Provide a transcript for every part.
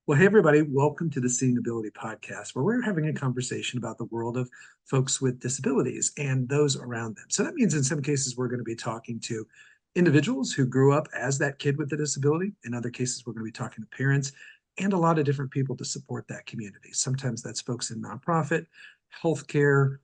Well, hey, everybody, welcome to the Seeing Ability podcast, where we're having a conversation about the world of folks with disabilities and those around them. So that means in some cases, we're going to be talking to individuals who grew up as that kid with a disability. In other cases, we're going to be talking to parents and a lot of different people to support that community. Sometimes that's folks in nonprofit, healthcare,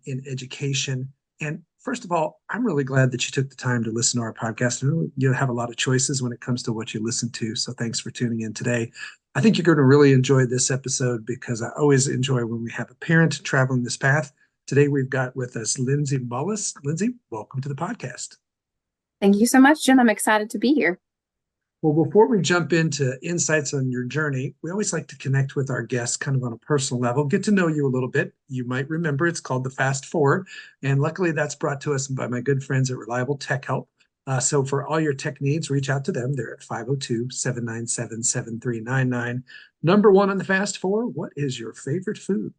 in education. And first of all, I'm really glad that you took the time to listen to our podcast. You have a lot of choices when it comes to what you listen to. So thanks for tuning in today. I think you're going to really enjoy this episode because I always enjoy when we have a parent traveling this path. Today, we've got with us Lindsey Mullis. Lindsey, welcome to the podcast. Thank you so much, Jim. I'm excited to be here. Well, before we jump into insights on your journey, we always like to connect with our guests kind of on a personal level, get to know you a little bit. You might remember it's called the Fast Four. And luckily, that's brought to us by my good friends at Reliable Tech Help. So for all your tech needs, reach out to them. They're at 502-797-7399. Number one on the Fast Four, what is your favorite food?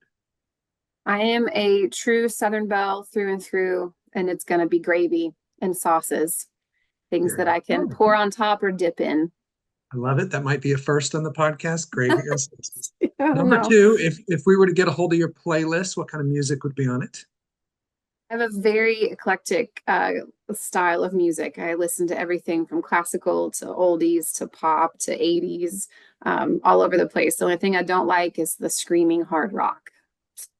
I am a true Southern Belle through and through, and it's going to be gravy and sauces, things There that you I can go. pour on top or dip in. I love it. That might be a first on the podcast. Gravy and sauces. Oh, Number no. two, if we were to get a hold of your playlist, what kind of music would be on it? I have a very eclectic style of music. I listen to everything from classical to oldies to pop to 80s, all over the place. The only thing I don't like is the screaming hard rock.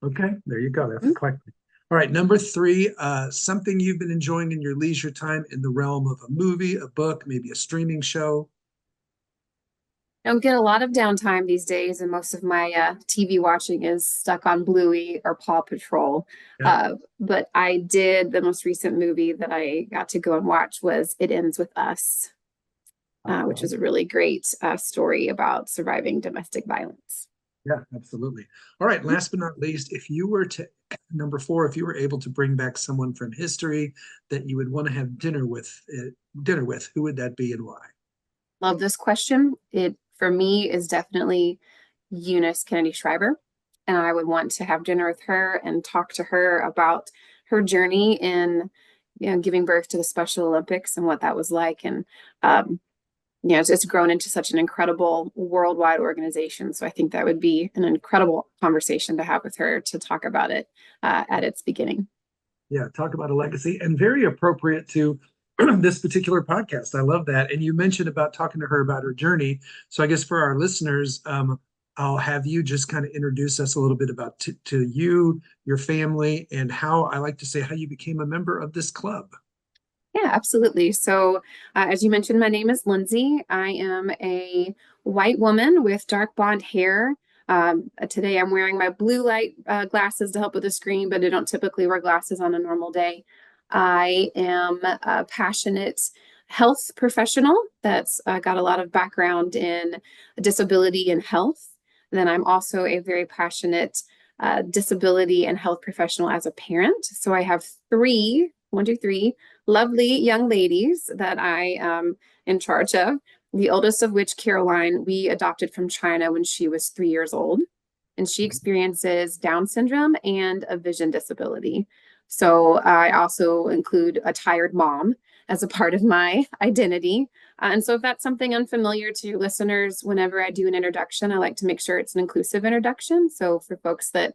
Okay, there you go. That's eclectic. All right, number three, something you've been enjoying in your leisure time in the realm of a movie, a book, maybe a streaming show. I don't get a lot of downtime these days, and most of my TV watching is stuck on Bluey or Paw Patrol. Yeah. But I did the most recent movie that I got to go and watch was It Ends With Us, which was a really great story about surviving domestic violence. Yeah, absolutely. All right, last but not least, if you were to, number four, if you were able to bring back someone from history that you would want to have dinner with, who would that be and why? Love this question. It, for me, is definitely Eunice Kennedy Shriver. And I would want to have dinner with her and talk to her about her journey in, giving birth to the Special Olympics and what that was like. And, it's grown into such an incredible worldwide organization. So I think that would be an incredible conversation to have with her to talk about it at its beginning. Yeah, talk about a legacy and very appropriate to this particular podcast. I love that. And you mentioned about talking to her about her journey. So I guess for our listeners, I'll have you just kind of introduce us a little bit about to you, your family, and how I like to say how you became a member of this club. Yeah, absolutely. So, as you mentioned, my name is Lindsey. I am a white woman with dark blonde hair. Today, I'm wearing my blue light glasses to help with the screen, but I don't typically wear glasses on a normal day. I am a passionate health professional that's got a lot of background in disability and health. Then I'm also a very passionate disability and health professional as a parent. So I have three lovely young ladies that I am in charge of. The oldest of which, Caroline, we adopted from China when she was 3 years old. And she experiences Down syndrome and a vision disability. So I also include a tired mom as a part of my identity. And so if that's something unfamiliar to your listeners, whenever I do an introduction, I like to make sure it's an inclusive introduction. So for folks that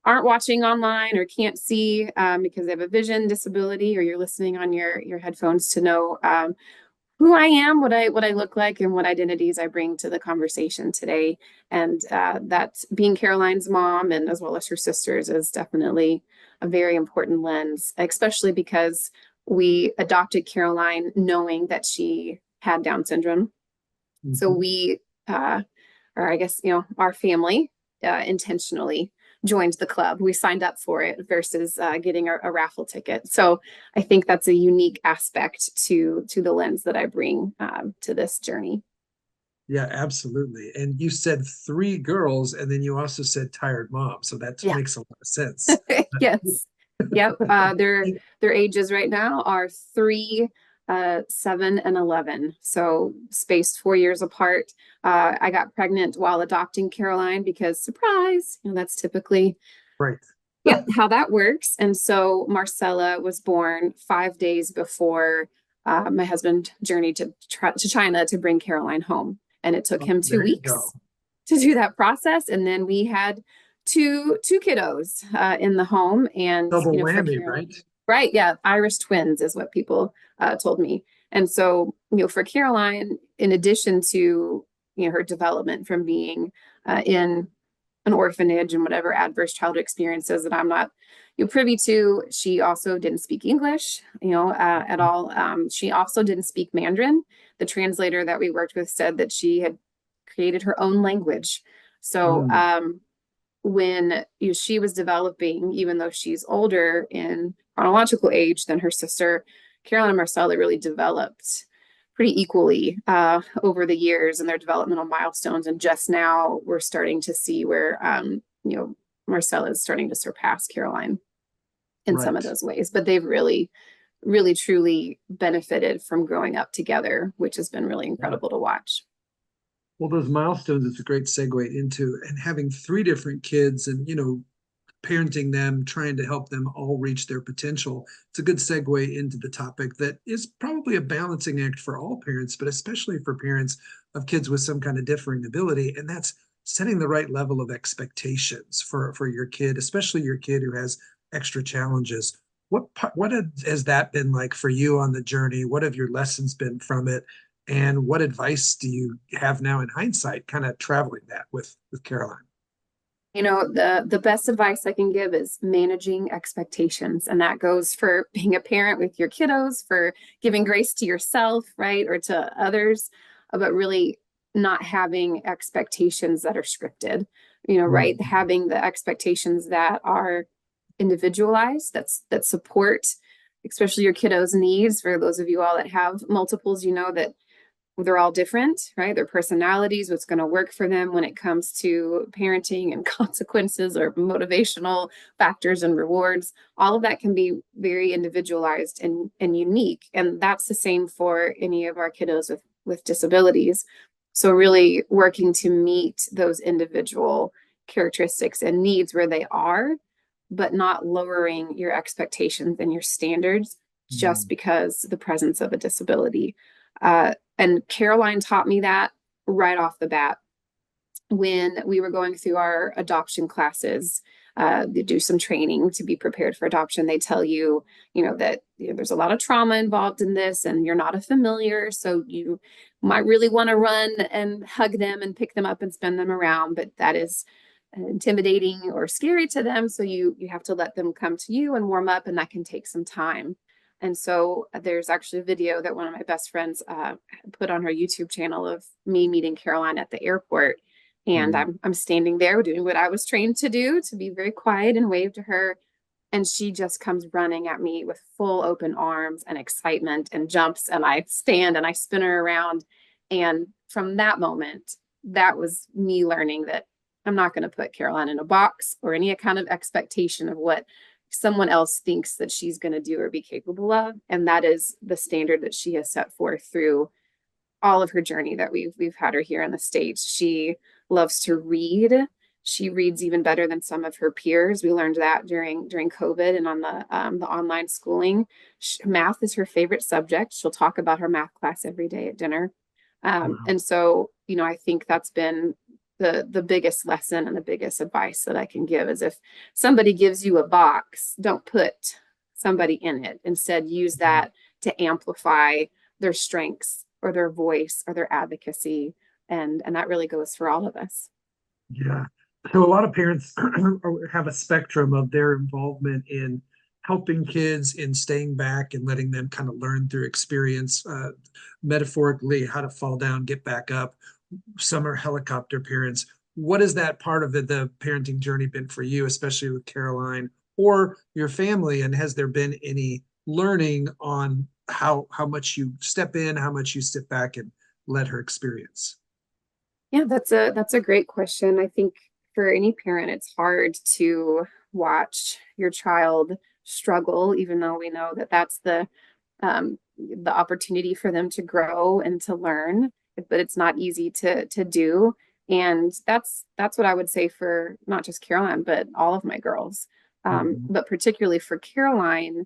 aren't watching online or can't see because they have a vision disability, or you're listening on your headphones to know who I am, what I look like, and what identities I bring to the conversation today. And that being Caroline's mom and as well as her sisters is definitely a very important lens, especially because we adopted Caroline knowing that she had Down syndrome. So Mhm. we, or I guess, our family intentionally joined the club. We signed up for it versus getting a raffle ticket. So I think that's a unique aspect to the lens that I bring to this journey. Yeah, absolutely. And you said three girls, and then you also said tired mom. So that Yeah. makes a lot of sense. Yes. Yep. Their ages right now are 3, 7, and 11. So spaced 4 years apart. I got pregnant while adopting Caroline because surprise, that's typically Right. yeah, how that works. And so Marcella was born 5 days before my husband journeyed to China to bring Caroline home. And it took Oh, him two there you weeks. go. to do that process. And then we had two kiddos in the home, and Double for whammy, Caroline, right? right? Yeah, Irish twins is what people told me. And so, for Caroline, in addition to her development from being in an orphanage and whatever adverse childhood experiences that I'm not privy to, she also didn't speak English, at all. She also didn't speak Mandarin. The translator that we worked with said that she had created her own language. So Mm, when she was developing, even though she's older in chronological age than her sister, Caroline and Marcella really developed pretty equally over the years and their developmental milestones. And just now we're starting to see where, Marcella is starting to surpass Caroline in some of right. those ways. But they've really, really, truly benefited from growing up together, which has been really Yeah. incredible to watch. Well, those milestones is a great segue into, and having three different kids and, parenting them, trying to help them all reach their potential. It's a good segue into the topic that is probably a balancing act for all parents, but especially for parents of kids with some kind of differing ability. And that's setting the right level of expectations for your kid, especially your kid who has extra challenges. What has that been like for you on the journey? What have your lessons been from it? And what advice do you have now in hindsight, kind of traveling that with Caroline? The best advice I can give is managing expectations. And that goes for being a parent with your kiddos, for giving grace to yourself, right? Or to others, but really not having expectations that are scripted, right? Mm, Having the expectations that are individualized, that support, especially your kiddos' needs. For those of you all that have multiples, that they're all different, right? Their personalities, what's going to work for them when it comes to parenting and consequences or motivational factors and rewards. All of that can be very individualized and unique. And that's the same for any of our kiddos with disabilities. So really working to meet those individual characteristics and needs where they are, but not lowering your expectations and your standards just mm, because the presence of a disability. And Caroline taught me that right off the bat when we were going through our adoption classes. They do some training to be prepared for adoption. They tell you, that there's a lot of trauma involved in this, and you're not a familiar, so you might really want to run and hug them and pick them up and spin them around, but that is intimidating or scary to them. So you have to let them come to you and warm up, and that can take some time. And so there's actually a video that one of my best friends put on her YouTube channel of me meeting Caroline at the airport. And mm. I'm standing there doing what I was trained to do, to be very quiet and wave to her. And she just comes running at me with full open arms and excitement and jumps. And I stand and I spin her around. And from that moment, that was me learning that I'm not going to put Caroline in a box or any kind of expectation of what someone else thinks that she's going to do or be capable of. And that is the standard that she has set forth through all of her journey that we've had her here in the States. She loves to read. She reads even better than some of her peers. We learned that during COVID and on the online schooling. Math is her favorite subject. She'll talk about her math class every day at dinner. Wow. And so, I think that's been the biggest lesson and the biggest advice that I can give is, if somebody gives you a box, don't put somebody in it. Instead, use Mhm. that to amplify their strengths or their voice or their advocacy. And that really goes for all of us. Yeah. So a lot of parents have a spectrum of their involvement in helping kids, in staying back and letting them kind of learn through experience, metaphorically, how to fall down, get back up. Some are helicopter parents. What has that part of the parenting journey been for you, especially with Caroline or your family? And has there been any learning on how much you step in, how much you sit back and let her experience? Yeah, that's a great question. I think for any parent, it's hard to watch your child struggle, even though we know that that's the opportunity for them to grow and to learn. But it's not easy to do. And that's what I would say for not just Caroline, but all of my girls. Mhm. But particularly for Caroline,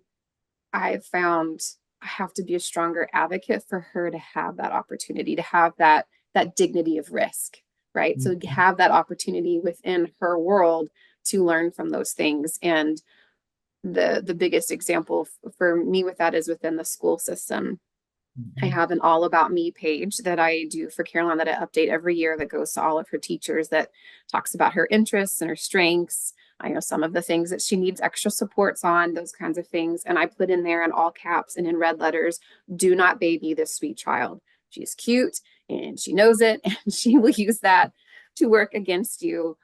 I've found I have to be a stronger advocate for her to have that opportunity, to have that dignity of risk. right? So Mhm. have that opportunity within her world to learn from those things. And the biggest example for me with that is within the school system. I Mhm. have an all about me page that I do for Caroline that I update every year that goes to all of her teachers that talks about her interests and her strengths. I know some of the things that she needs extra supports on, those kinds of things. And I put in there in all caps and in red letters, do not baby this sweet child. She's cute and she knows it, and she will use that to work against you.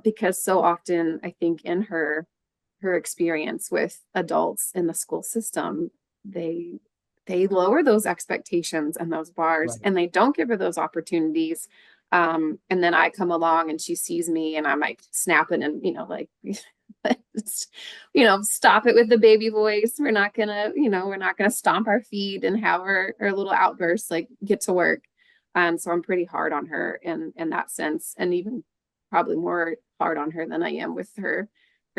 Because so often I think in her experience with adults in the school system, they they lower those expectations and those bars, Right. and they don't give her those opportunities. And then I come along and she sees me and I'm like snapping and, like, stop it with the baby voice. We're not gonna stomp our feet and have our little outbursts, like, get to work. So I'm pretty hard on her in that sense, and even probably more hard on her than I am with her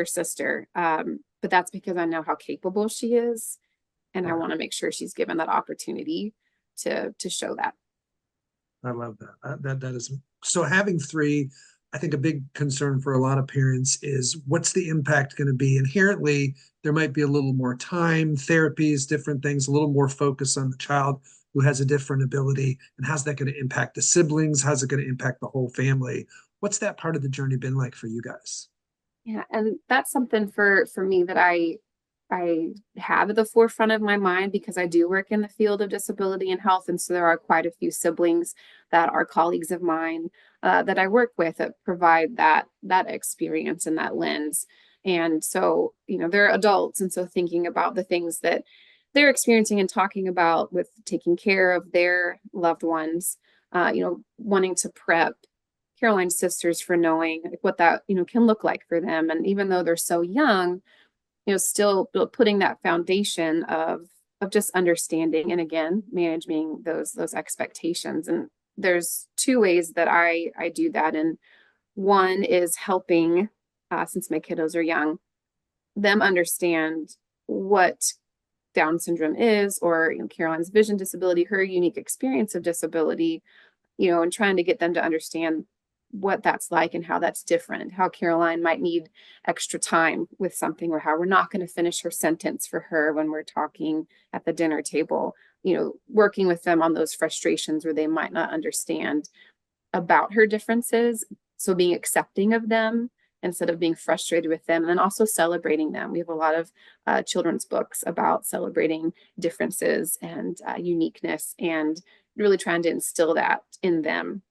sister. But that's because I know how capable she is, and I Right. want to make sure she's given that opportunity to show that. I love that. That is so. Having three, I think a big concern for a lot of parents is what's the impact going to be. Inherently, there might be a little more time, therapies, different things, a little more focus on the child who has a different ability, and how's that going to impact the siblings? How's it going to impact the whole family? What's that part of the journey been like for you guys? Yeah, and that's something for me that I have at the forefront of my mind because I do work in the field of disability and health, and so there are quite a few siblings that are colleagues of mine that I work with that provide that experience and that lens. And so, they're adults, and so thinking about the things that they're experiencing and talking about with taking care of their loved ones, wanting to prep Caroline's sisters for knowing like what that can look like for them. And even though they're so young, still putting that foundation of just understanding and again managing those expectations. And there's two ways that I do that. And one is helping, since my kiddos are young, them understand what Down syndrome is, or Caroline's vision disability, her unique experience of disability, and trying to get them to understand what that's like and how that's different, how Caroline might need extra time with something, or how we're not going to finish her sentence for her when we're talking at the dinner table, working with them on those frustrations where they might not understand about her differences. So being accepting of them instead of being frustrated with them, and then also celebrating them. We have a lot of children's books about celebrating differences and uniqueness, and really trying to instill that in them.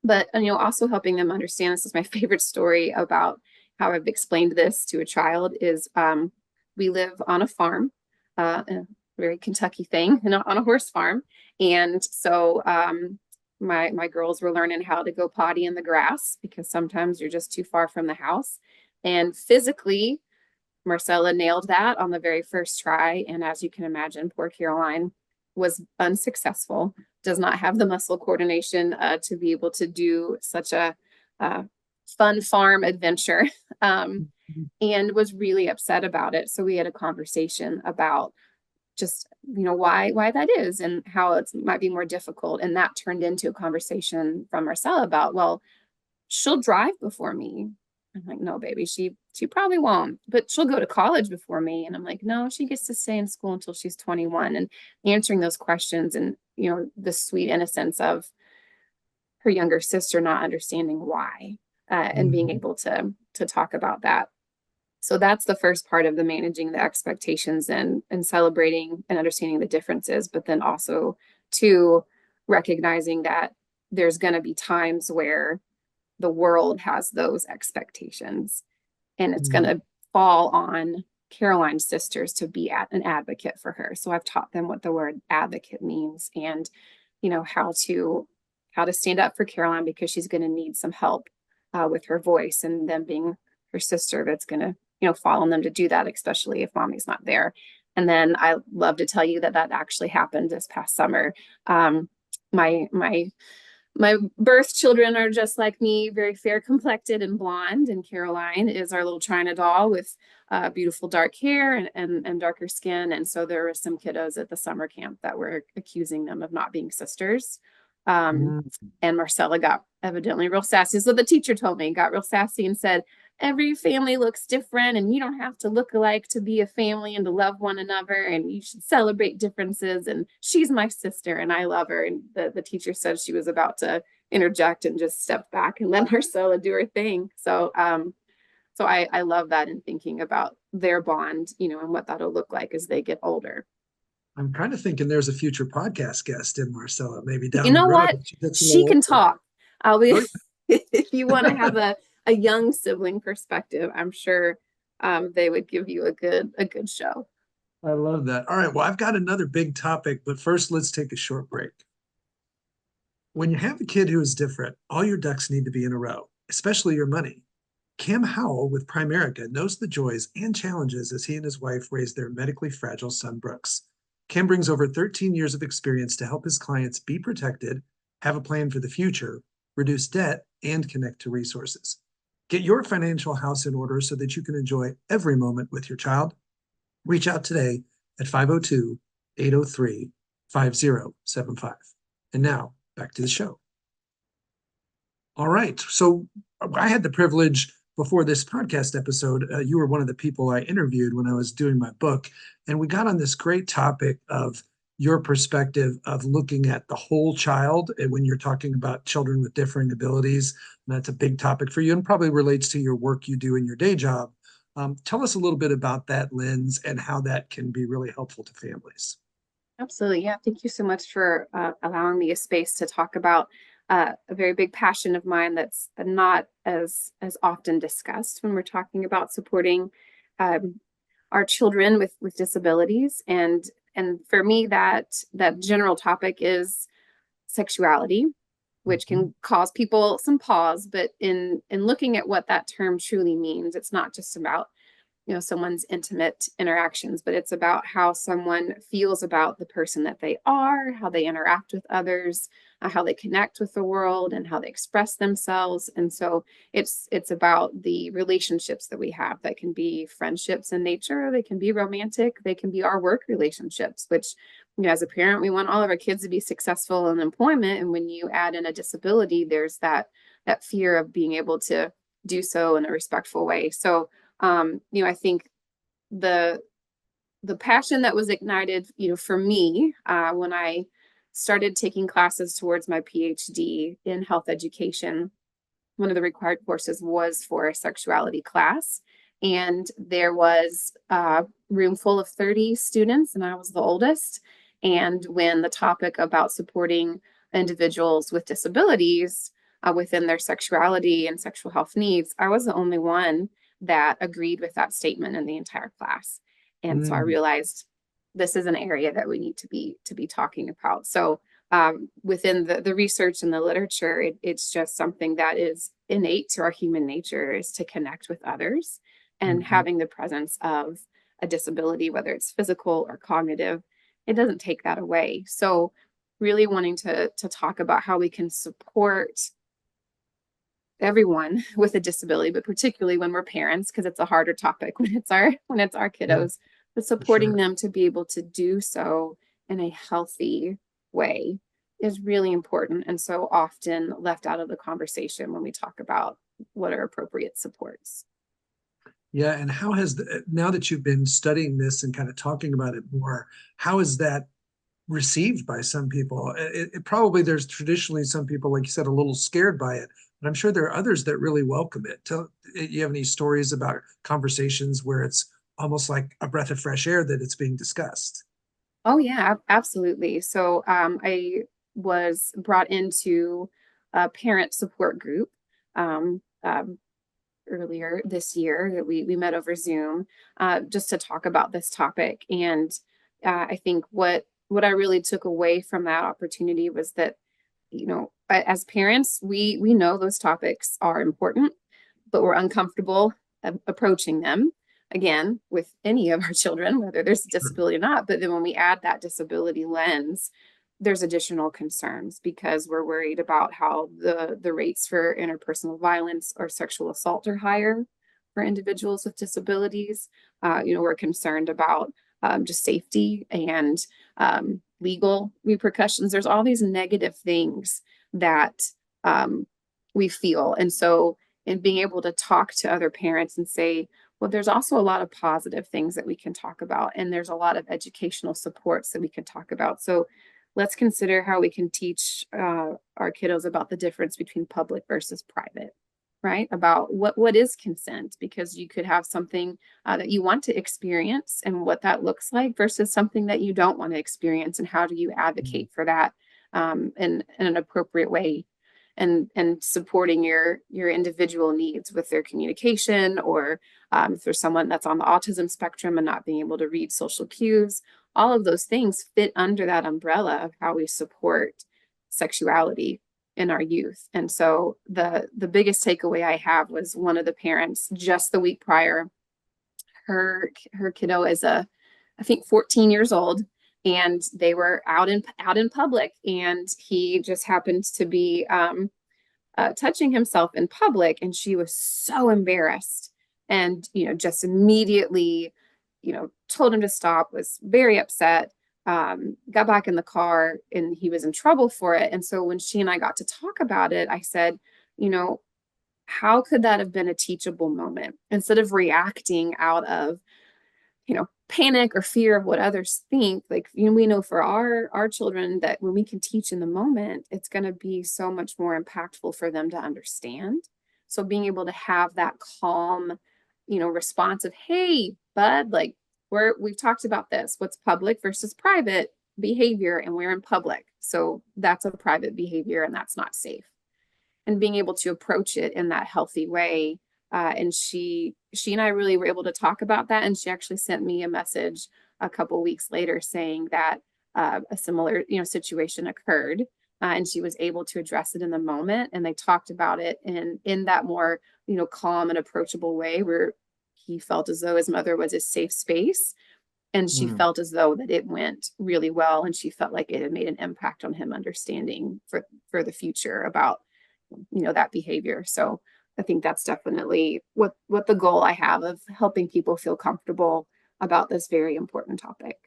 But also helping them understand, this is my favorite story about how I've explained this to a child, is we live on a farm, a very Kentucky thing, on a horse farm. And so my girls were learning how to go potty in the grass because sometimes you're just too far from the house. And physically, Marcella nailed that on the very first try. And as you can imagine, poor Caroline was unsuccessful, does not have the muscle coordination to be able to do such a uh, fun farm adventure, and was really upset about it. So we had a conversation about just why that is and how it might be more difficult. And that turned into a conversation from Marcella about, well, she'll drive before me. I'm like, no, baby, she probably won't, but she'll go to college before me. And I'm like, no, she gets to stay in school until she's 21. And answering those questions, and the sweet innocence of her younger sister not understanding why, and being Mhm. able to talk about that. So that's the first part of the managing the expectations and celebrating and understanding the differences, but then also to recognizing that there's going to be times where the world has those expectations, and it's going Mhm. to fall on Caroline's sisters to be an advocate for her. So I've taught them what the word advocate means, and how to stand up for Caroline because she's going to need some help with her voice, and them being her sister that's going to fall on them to do that, especially if mommy's not there. And then I love to tell you that actually happened this past summer. Um, my my my birth children are just like me, very fair complected and blonde. And Caroline is our little China doll with beautiful dark hair and darker skin. And so there were some kiddos at the summer camp that were accusing them of not being sisters. Um, Mm. and Marcella got evidently real sassy. So the teacher told me, got real sassy and said, every family looks different and you don't have to look alike to be a family and to love one another, and you should celebrate differences, and she's my sister and I love her. And the teacher said she was about to interject and just step back and let Marcella do her thing. So I love that in thinking about their bond, and what that'll look like as they get older. I'm kind of thinking there's a future podcast guest in Marcella, maybe You down the know road what? when she gets a She little can older. talk. I'll be Oh, if you want to yeah. have a young sibling perspective, I'm sure they would give you a good show. I love that. All right. Well, I've got another big topic, but first, let's take a short break. When you have a kid who is different, all your ducks need to be in a row, especially your money. Cam Howell with Primerica knows the joys and challenges as he and his wife raise their medically fragile son, Brooks. Cam brings over 13 years of experience to help his clients be protected, have a plan for the future, reduce debt, and connect to resources. Get your financial house in order so that you can enjoy every moment with your child. Reach out today at 502 803 5075. And now back to the show. All right. So I had the privilege before this podcast episode. You were one of the people I interviewed when I was doing my book. And we got on this great topic of your perspective of looking at the whole child when you're talking about children with differing abilities. And that's a big topic for you and probably relates to your work you do in your day job. Tell us a little bit about that lens and how that can be really helpful to families. Absolutely. Yeah. Thank you so much for allowing me a space to talk about a very big passion of mine that's not as often discussed when we're talking about supporting um, our children with disabilities. And for me, that general topic is sexuality, which Mhm. can cause people some pause. But in looking at what that term truly means, it's not just about someone's intimate interactions, but it's about how someone feels about the person that they are, how they interact with others, how they connect with the world, and how they express themselves. And so it's about the relationships that we have, that can be friendships in nature, they can be romantic, they can be our work relationships, which as a parent, we want all of our kids to be successful in employment. And when you add in a disability, there's that fear of being able to do so in a respectful way. So I think the the passion that was ignited, for me, when I started taking classes towards my PhD in health education, one of the required courses was for a sexuality class. And there was a room full of 30 students, and I was the oldest. And when the topic about supporting individuals with disabilities within their sexuality and sexual health needs, I was the only one that agreed with that statement in the entire class. And so I Mm. realized this is an area that we need to be talking about. So within the research and the literature, it's just something that is innate to our human nature, is to connect with others, and Mhm. having the presence of a disability, whether it's physical or cognitive, it doesn't take that away. So really wanting to talk about how we can support everyone with a disability, but particularly when we're parents, because it's a harder topic when it's our Yeah, kiddos, but for supporting sure. them to be able to do so in a healthy way is really important, and so often left out of the conversation when we talk about what are appropriate supports. Yeah, and how has now that you've been studying this and kind of talking about it more, how is that received by some people? It probably there's traditionally some people, like you said, a little scared by it, but I'm sure there are others that really welcome it. You have any stories about conversations where it's almost like a breath of fresh air that it's being discussed? Oh yeah, absolutely. So I was brought into a parent support group um, um, earlier this year that we met over Zoom, just to talk about this topic. And I think what I really took away from that opportunity was that, as parents, we know those topics are important, but we're uncomfortable approaching them again with any of our children, whether there's a Sure. disability or not. But then when we add that disability lens, there's additional concerns because we're worried about how the rates for interpersonal violence or sexual assault are higher for individuals with disabilities. We're concerned about just safety and legal repercussions. There's all these negative things that we feel. And so in being able to talk to other parents and say, well, there's also a lot of positive things that we can talk about, and there's a lot of educational supports that we can talk about. So let's consider how we can teach our kiddos about the difference between public versus private, right? About what is consent, because you could have something that you want to experience and what that looks like versus something that you don't want to experience, and how do you advocate for that in an appropriate way, and supporting your individual needs with their communication, or if there's someone that's on the autism spectrum and not being able to read social cues. All of those things fit under that umbrella of how we support sexuality in our youth. And so the biggest takeaway I have was one of the parents just the week prior, her kiddo is I think 14 years old, and they were out in public, and he just happened to be touching himself in public, and she was so embarrassed, and just immediately told him to stop, was very upset, got back in the car, and he was in trouble for it. And so when she and I got to talk about it, I said, how could that have been a teachable moment, instead of reacting out of panic or fear of what others think? Like, we know for our children that when we can teach in the moment, it's going to be so much more impactful for them to understand. So being able to have that calm, response of, hey, bud, like, we've talked about this, what's public versus private behavior, and we're in public. So that's a private behavior, and that's not safe. And being able to approach it in that healthy way. And she and I really were able to talk about that. And she actually sent me a message a couple weeks later saying that a similar situation occurred, and she was able to address it in the moment. And they talked about it in that more calm and approachable way, where he felt as though his mother was a safe space, and she felt as though that it went really well, and she felt like it had made an impact on him understanding for the future about that behavior. So I think that's definitely what the goal I have of helping people feel comfortable about this very important topic.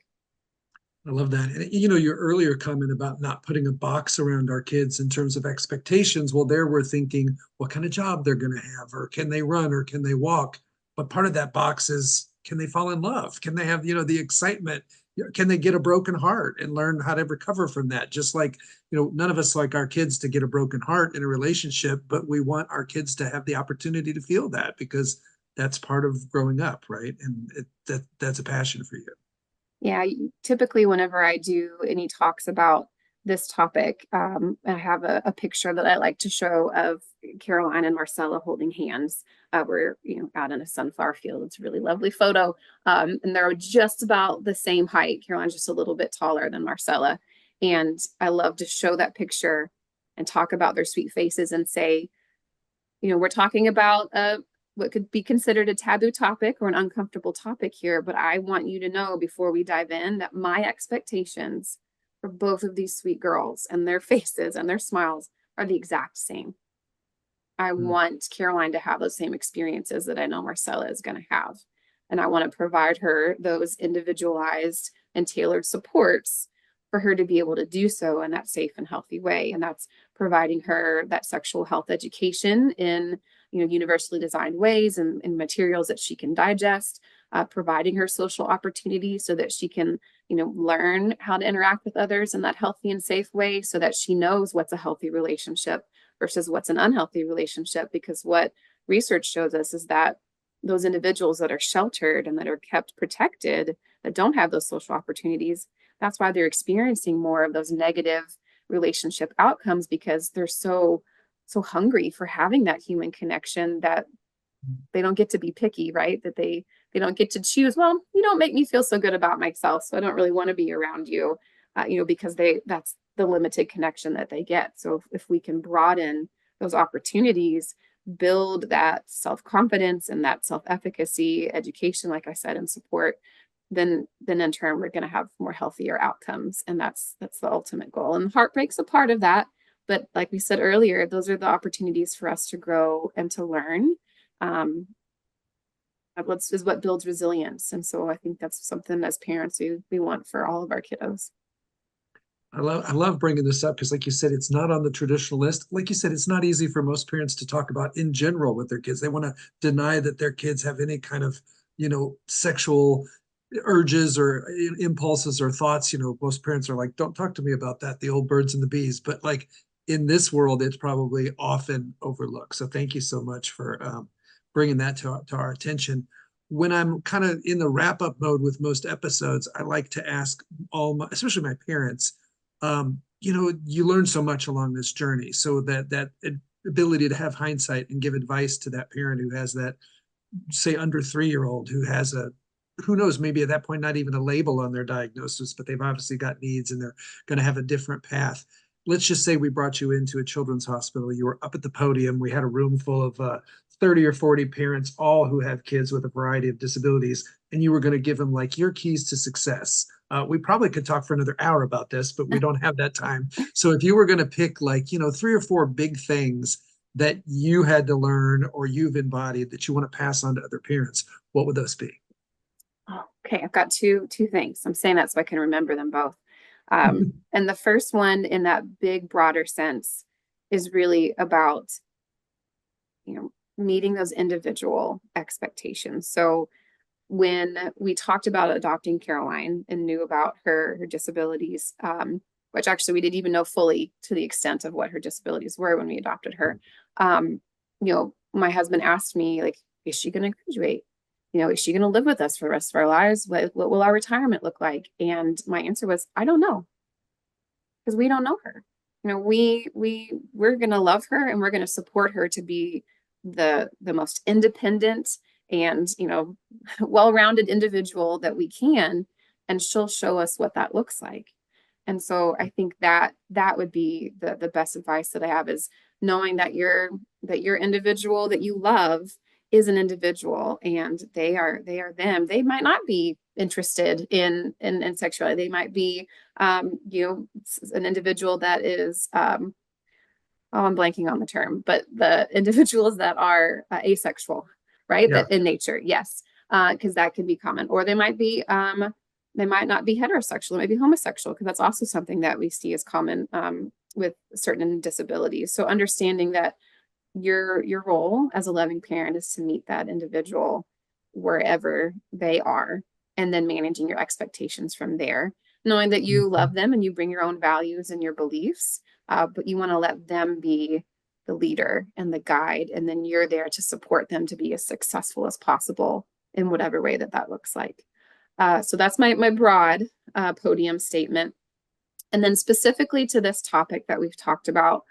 I love that. And your earlier comment about not putting a box around our kids in terms of expectations. Well, there we're thinking what kind of job they're going to have, or can they run, or can they walk? But part of that box is, can they fall in love? Can they have, the excitement? Can they get a broken heart and learn how to recover from that? Just like, none of us like our kids to get a broken heart in a relationship, but we want our kids to have the opportunity to feel that, because that's part of growing up, right? And that's a passion for you. Yeah, typically whenever I do any talks about this topic, I have a picture that I like to show of Caroline and Marcella holding hands. We're out in a sunflower field. It's a really lovely photo, and they're just about the same height. Caroline's just a little bit taller than Marcella, and I love to show that picture and talk about their sweet faces and say, we're talking about what could be considered a taboo topic or an uncomfortable topic here, but I want you to know before we dive in that my expectations for both of these sweet girls and their faces and their smiles are the exact same. I want Caroline to have those same experiences that I know Marcella is going to have. And I want to provide her those individualized and tailored supports for her to be able to do so in that safe and healthy way. And that's providing her that sexual health education in universally designed ways and materials that she can digest, providing her social opportunities so that she can learn how to interact with others in that healthy and safe way, so that she knows what's a healthy relationship versus what's an unhealthy relationship. Because what research shows us is that those individuals that are sheltered and that are kept protected, that don't have those social opportunities, that's why they're experiencing more of those negative relationship outcomes, because they're so hungry for having that human connection that they don't get to be picky, right? That they don't get to choose, well, you don't make me feel so good about myself, so I don't really want to be around you, because that's the limited connection that they get. So if we can broaden those opportunities, build that self-confidence and that self-efficacy education, like I said, and support, then in turn we're going to have more healthier outcomes. And that's the ultimate goal. And heartbreak's a part of that, but like we said earlier, those are the opportunities for us to grow and to learn. Is what builds resilience. And so I think that's something as parents we want for all of our kiddos. I love bringing this up because, like you said, it's not on the traditional list. Like you said, it's not easy for most parents to talk about in general with their kids. They want to deny that their kids have any kind of, sexual urges or impulses or thoughts. Most parents are like, "Don't talk to me about that." The old birds and the bees. But like in this world, it's probably often overlooked. So thank you so much for bringing that to our attention. When I'm kind of in the wrap up mode with most episodes, I like to ask especially my parents, you learn so much along this journey. So that ability to have hindsight and give advice to that parent who has that, say, under 3-year old who has who knows, maybe at that point, not even a label on their diagnosis, but they've obviously got needs and they're going to have a different path. Let's just say we brought you into a children's hospital. You were up at the podium. We had a room full of 30 or 40 parents, all who have kids with a variety of disabilities, and you were going to give them like your keys to success. We probably could talk for another hour about this, but we don't have that time. So if you were going to pick like, 3 or 4 big things that you had to learn or you've embodied that you want to pass on to other parents, what would those be? Oh, okay, I've got two things. I'm saying that so I can remember them both. And the first one, in that big, broader sense, is really about, meeting those individual expectations. So when we talked about adopting Caroline and knew about her disabilities, which actually we didn't even know fully to the extent of what her disabilities were when we adopted her. My husband asked me, like, is she going to graduate? Is she going to live with us for the rest of our lives? What will our retirement look like? And my answer was, I don't know, because we don't know her. We're going to love her and we're going to support her to be the most independent and well-rounded individual that we can, and she'll show us what that looks like. And so I think that would be the best advice that I have, is knowing that your individual that you love is an individual, and they are them. They might not be interested in sexuality. They might be an individual that is I'm blanking on the term, but the individuals that are asexual, right? Yeah, That in nature, yes, because that can be common. Or they might not be heterosexual, maybe homosexual, because that's also something that we see as common with certain disabilities. So understanding that your role as a loving parent is to meet that individual wherever they are, and then managing your expectations from there, knowing that you love them and you bring your own values and your beliefs, but you want to let them be the leader and the guide, and then you're there to support them to be as successful as possible in whatever way that looks like. So that's my broad podium statement. And then specifically to this topic that we've talked about,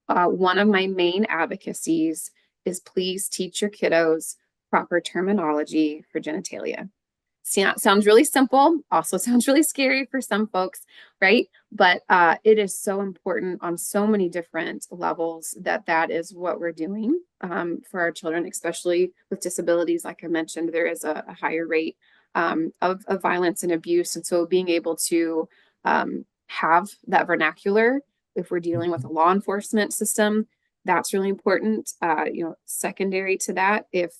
one of my main advocacies is, please teach your kiddos proper terminology for genitalia. See, that sounds really simple, also sounds really scary for some folks, right? But it is so important on so many different levels that is what we're doing for our children, especially with disabilities. Like I mentioned, there is a higher rate of violence and abuse. And so being able to have that vernacular, if we're dealing with a law enforcement system, that's really important. Secondary to that, if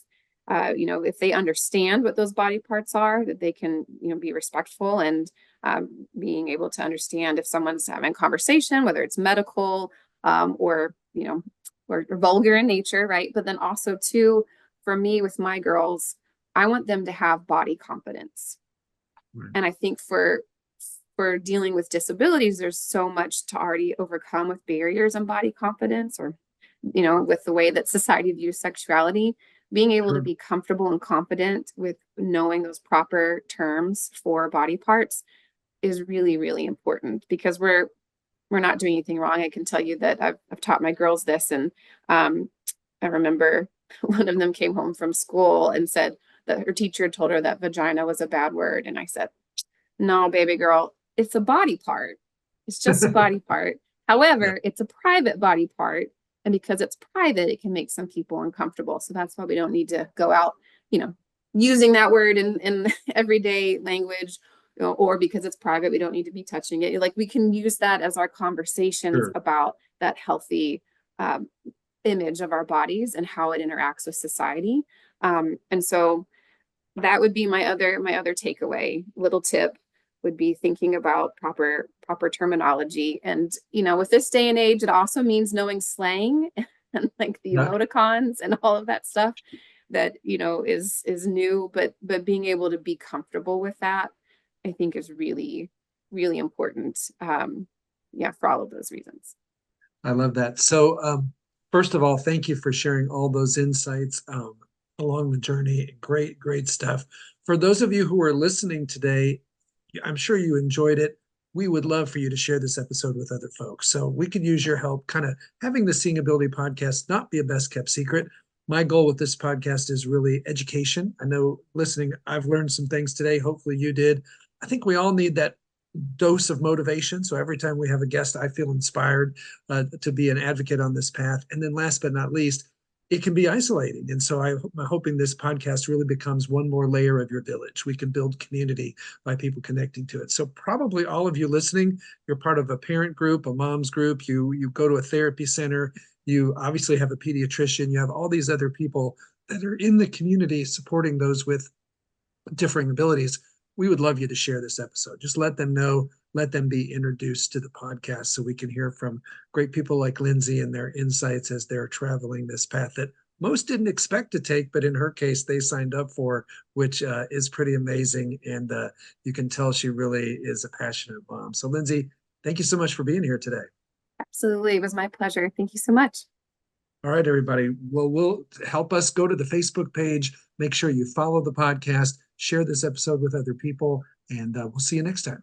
they understand what those body parts are, that they can, be respectful, and being able to understand if someone's having a conversation, whether it's medical or vulgar in nature, right? But then also too, for me with my girls, I want them to have body confidence. right. And I think for dealing with disabilities, there's so much to already overcome with barriers on body confidence, or, with the way that society views sexuality. Being able to Sure. be comfortable and confident with knowing those proper terms for body parts is really, really important, because we're not doing anything wrong. I can tell you that I've taught my girls this, and I remember one of them came home from school and said that her teacher had told her that vagina was a bad word, and I said, no, baby girl, it's a body part. It's just a body part. Yeah, However, it's a private body part. And because it's private, it can make some people uncomfortable. So that's why we don't need to go out, using that word in everyday language, or because it's private, we don't need to be touching it. Like, we can use that as our conversations sure. about that healthy image of our bodies and how it interacts with society. And so that would be my other takeaway little tip, would be thinking about proper terminology. And, with this day and age, it also means knowing slang and like the Right. emoticons and all of that stuff that, is new, but being able to be comfortable with that, I think is really, really important. Yeah, for all of those reasons. I love that. So, first of all, thank you for sharing all those insights along the journey. Great, great stuff. For those of you who are listening today, I'm sure you enjoyed it. We would love for you to share this episode with other folks. So we could use your help kind of having the Seeing Ability podcast not be a best kept secret. My goal with this podcast is really education. I know listening, I've learned some things today. Hopefully you did. I think we all need that dose of motivation. So every time we have a guest, I feel inspired to be an advocate on this path. And then last but not least, it can be isolating. And so I'm hoping this podcast really becomes one more layer of your village. We can build community by people connecting to it. So probably all of you listening, you're part of a parent group, a mom's group, you go to a therapy center, you obviously have a pediatrician, you have all these other people that are in the community supporting those with differing abilities. We would love you to share this episode. Just let them know, let them be introduced to the podcast so we can hear from great people like Lindsey and their insights as they're traveling this path that most didn't expect to take, but in her case, they signed up for, which is pretty amazing. And you can tell she really is a passionate mom. So, Lindsey, thank you so much for being here today. Absolutely. It was my pleasure. Thank you so much. All right, everybody. Well, we'll help us go to the Facebook page. Make sure you follow the podcast, share this episode with other people, and we'll see you next time.